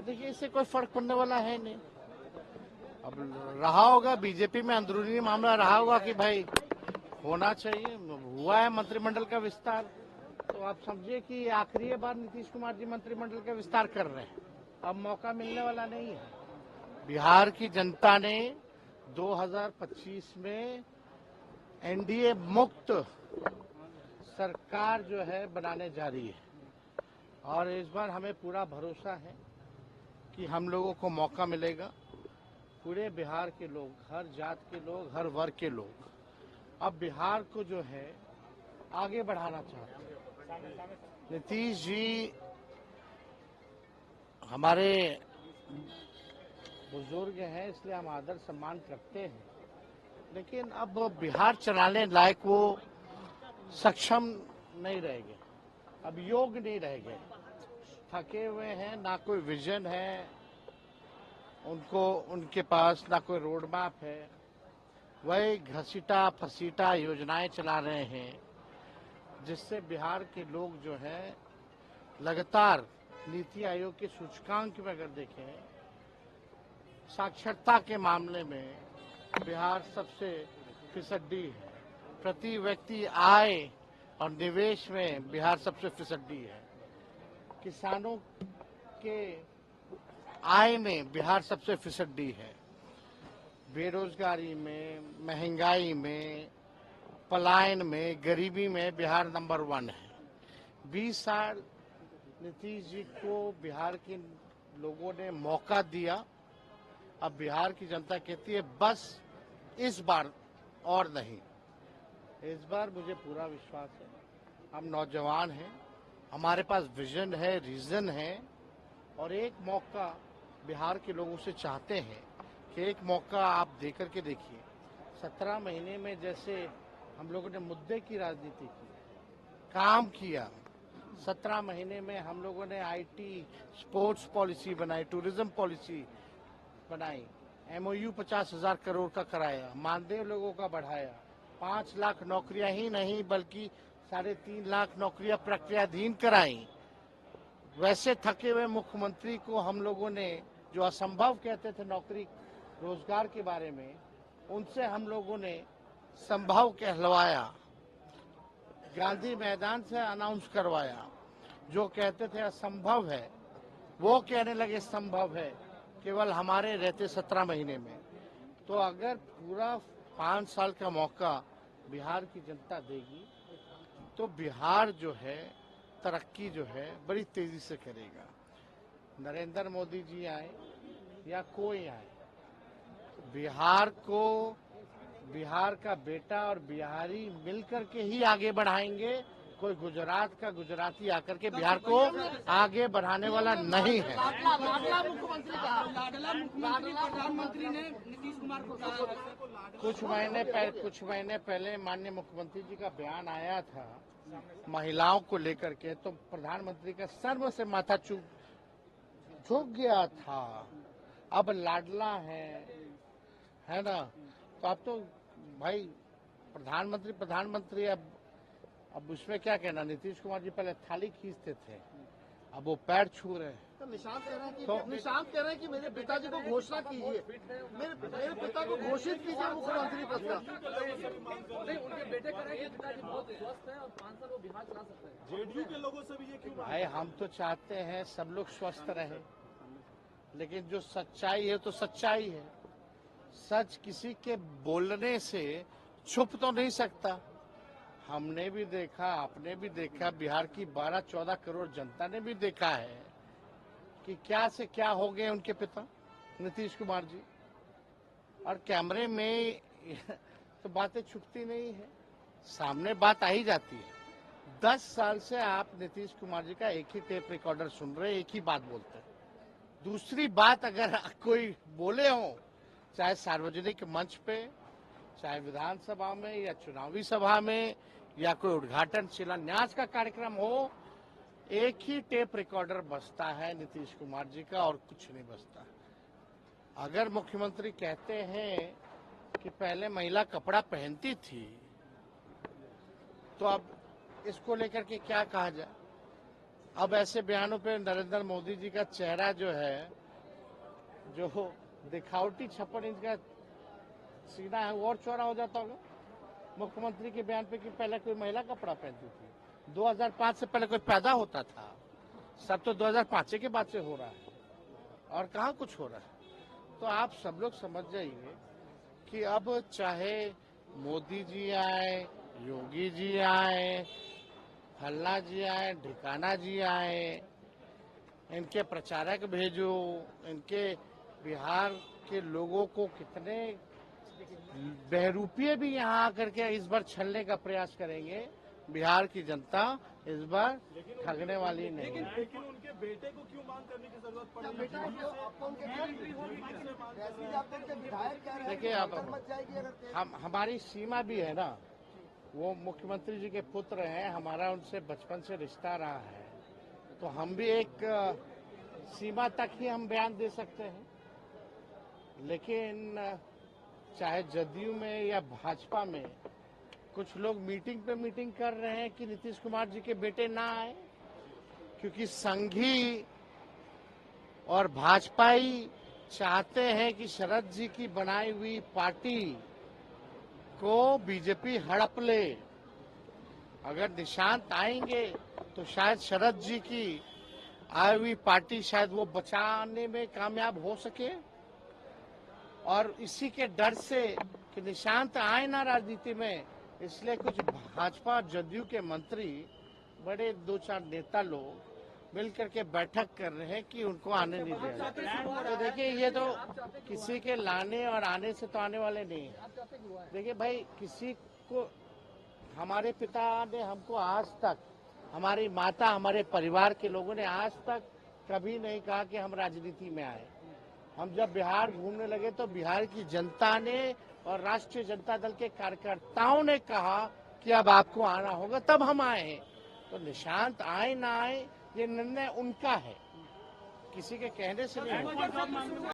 देखिए इससे कोई फर्क पड़ने वाला है नहीं। अब रहा होगा बीजेपी में अंदरूनी मामला रहा होगा कि भाई होना चाहिए, हुआ है मंत्रिमंडल का विस्तार, तो आप समझिए कि आखिरी बार नीतीश कुमार जी मंत्रिमंडल का विस्तार कर रहे हैं। अब मौका मिलने वाला नहीं है। बिहार की जनता ने 2025 में एनडीए मुक्त सरकार जो है बनाने जा रही है, और इस बार हमें पूरा भरोसा है कि हम लोगों को मौका मिलेगा। पूरे बिहार के लोग, हर जात के लोग, हर वर्ग के लोग अब बिहार को जो है आगे बढ़ाना चाहते हैं। नीतीश जी हमारे बुजुर्ग हैं, इसलिए हम आदर सम्मान करते हैं, लेकिन अब बिहार चलाने लायक वो सक्षम नहीं रह गए, अब योग्य नहीं रह गए, थके हुए हैं, ना कोई विजन है उनको, उनके पास ना कोई रोड मैप है, वही घसीटा फसीटा योजनाएं चला रहे हैं, जिससे बिहार के लोग जो है लगातार नीति आयोग के सूचकांक में अगर देखें, साक्षरता के मामले में बिहार सबसे फिसड्डी है, प्रति व्यक्ति आय और निवेश में बिहार सबसे फिसड्डी है, किसानों के आय में बिहार सबसे फिसड्डी है, बेरोजगारी में, महंगाई में, पलायन में, गरीबी में बिहार नंबर 1 है। 20 साल नीतीश जी को बिहार के लोगों ने मौका दिया। अब बिहार की जनता कहती है बस इस बार और नहीं। इस बार मुझे पूरा विश्वास है, हम नौजवान हैं, हमारे पास विजन है, रीजन है, और एक मौका बिहार के लोगों से चाहते हैं कि एक मौका आप देकर के देखिए। 17 महीने में जैसे हम लोगों ने मुद्दे की राजनीति की, काम किया, 17 महीने में हम लोगों ने आईटी, स्पोर्ट्स पॉलिसी बनाई, टूरिज्म पॉलिसी बनाई, एमओयू 50,000 करोड़ का कराया, मानदेय लोगों का बढ़ाया, 5 लाख नौकरियां ही नहीं बल्कि 3.5 लाख नौकरियां प्रक्रियाधीन कराई। वैसे थके हुए मुख्यमंत्री को हम लोगों ने, जो असंभव कहते थे नौकरी रोजगार के बारे में, उनसे हम लोगों ने संभव कहलवाया, गांधी मैदान से अनाउंस करवाया। जो कहते थे असंभव है वो कहने लगे संभव है, केवल हमारे रहते 17 महीने में। तो अगर पूरा 5 साल का मौका बिहार की जनता देगी तो बिहार जो है तरक्की जो है बड़ी तेजी से करेगा। नरेंद्र मोदी जी आए या कोई आए, बिहार को बिहार का बेटा और बिहारी मिलकर के ही आगे बढ़ाएंगे। कोई गुजरात का गुजराती आकर के बिहार को आगे बढ़ाने वाला नहीं है। प्रधानमंत्री ने नीतीश कुमार को कुछ महीने पहले माननीय मुख्यमंत्री जी का बयान आया था महिलाओं को लेकर के, तो प्रधानमंत्री का सर्व से माथा झुक गया था। अब लाडला है ना, तो अब तो भाई प्रधानमंत्री अब उसमें क्या कहना। नीतीश कुमार जी पहले थाली खींचते थे, अब वो पैर छू रहे हैं। तो निशांत कह रहे हैं कि मेरे पिताजी को घोषणा कीजिए, मेरे पिता को घोषित कीजिए मुख्यमंत्री पद का। उनके बेटे कह रहे हैं कि पिताजी बहुत स्वस्थ है और 5 साल वो बिहार चला सकते हैं। जेडीयू के लोगों से भी ये क्यों? भाई हम तो चाहते हैं सब लोग स्वस्थ रहे, लेकिन जो सच्चाई है तो सच्चाई है। सच किसी के बोलने से छुप तो नहीं सकता। हमने भी देखा, आपने भी देखा, बिहार की 12-14 करोड़ जनता ने भी देखा है कि क्या से क्या हो गए उनके पिता नीतीश कुमार जी। और कैमरे में तो बातें छुपती नहीं है, सामने बात आ ही जाती है। 10 साल से आप नीतीश कुमार जी का एक ही टेप रिकॉर्डर सुन रहे, एक ही बात बोलते हैं। दूसरी बात अगर कोई बोले हो, चाहे सार्वजनिक मंच पे, चाहे विधानसभा में या चुनावी सभा में या कोई उद्घाटन शिलान्यास का कार्यक्रम हो, एक ही टेप रिकॉर्डर बजता है नीतीश कुमार जी का और कुछ नहीं बजता। अगर मुख्यमंत्री कहते हैं कि पहले महिला कपड़ा पहनती थी, तो अब इसको लेकर के क्या कहा जाए। अब ऐसे बयानों पे नरेंद्र मोदी जी का चेहरा जो है, जो दिखावटी 56 इंच का सीना है, वो और चौड़ा हो जाता होगा मुख्यमंत्री के बयान पे कि पहले कोई महिला कपड़ा पहनती थी। 2005 से पहले कोई पैदा होता था? सब तो 2005 के बाद से हो रहा है, और कहाँ कुछ हो रहा है। तो आप सब लोग समझ जाइए कि अब चाहे मोदी जी आए, योगी जी आए, फल्ला जी आए, ढिकाना जी आए, इनके प्रचारक भेजो, इनके बिहार के लोगों को कितने बहरूपिये भी यहाँ आकर के इस बार छलने का प्रयास करेंगे, बिहार की जनता इस बार ठगने वाली नहीं है। लेकिन उनके बेटे को क्यों मांग करने की जरूरत पड़ी? देखिए, अब हमारी सीमा भी है ना, वो मुख्यमंत्री जी के पुत्र हैं, हमारा उनसे बचपन से रिश्ता रहा है, तो हम भी एक सीमा तक ही हम बयान दे सकते हैं। लेकिन चाहे जदयू में या भाजपा में कुछ लोग मीटिंग पे मीटिंग कर रहे हैं कि नीतीश कुमार जी के बेटे ना आए, क्योंकि संघी और भाजपाई चाहते हैं कि शरद जी की बनाई हुई पार्टी को बीजेपी हड़प ले। अगर निशांत आएंगे तो शायद शरद जी की आई हुई पार्टी शायद वो बचाने में कामयाब हो सके, और इसी के डर से कि निशांत आए ना राजनीति में, इसलिए कुछ भाजपा जदयू के मंत्री, बड़े 2-4 नेता लोग मिलकर के बैठक कर रहे हैं कि उनको आने नहीं दे रहे। तो देखिए, ये तो किसी के लाने और आने से तो आने वाले नहीं है। देखिए भाई, किसी को, हमारे पिता ने हमको आज तक, हमारी माता, हमारे परिवार के लोगों ने आज तक कभी नहीं कहा कि हम राजनीति में आए। हम जब बिहार घूमने लगे तो बिहार की जनता ने और राष्ट्रीय जनता दल के कार्यकर्ताओं ने कहा कि अब आपको आना होगा, तब हम आए हैं। तो निशांत आए ना आए, ये निर्णय उनका है, किसी के कहने से नहीं।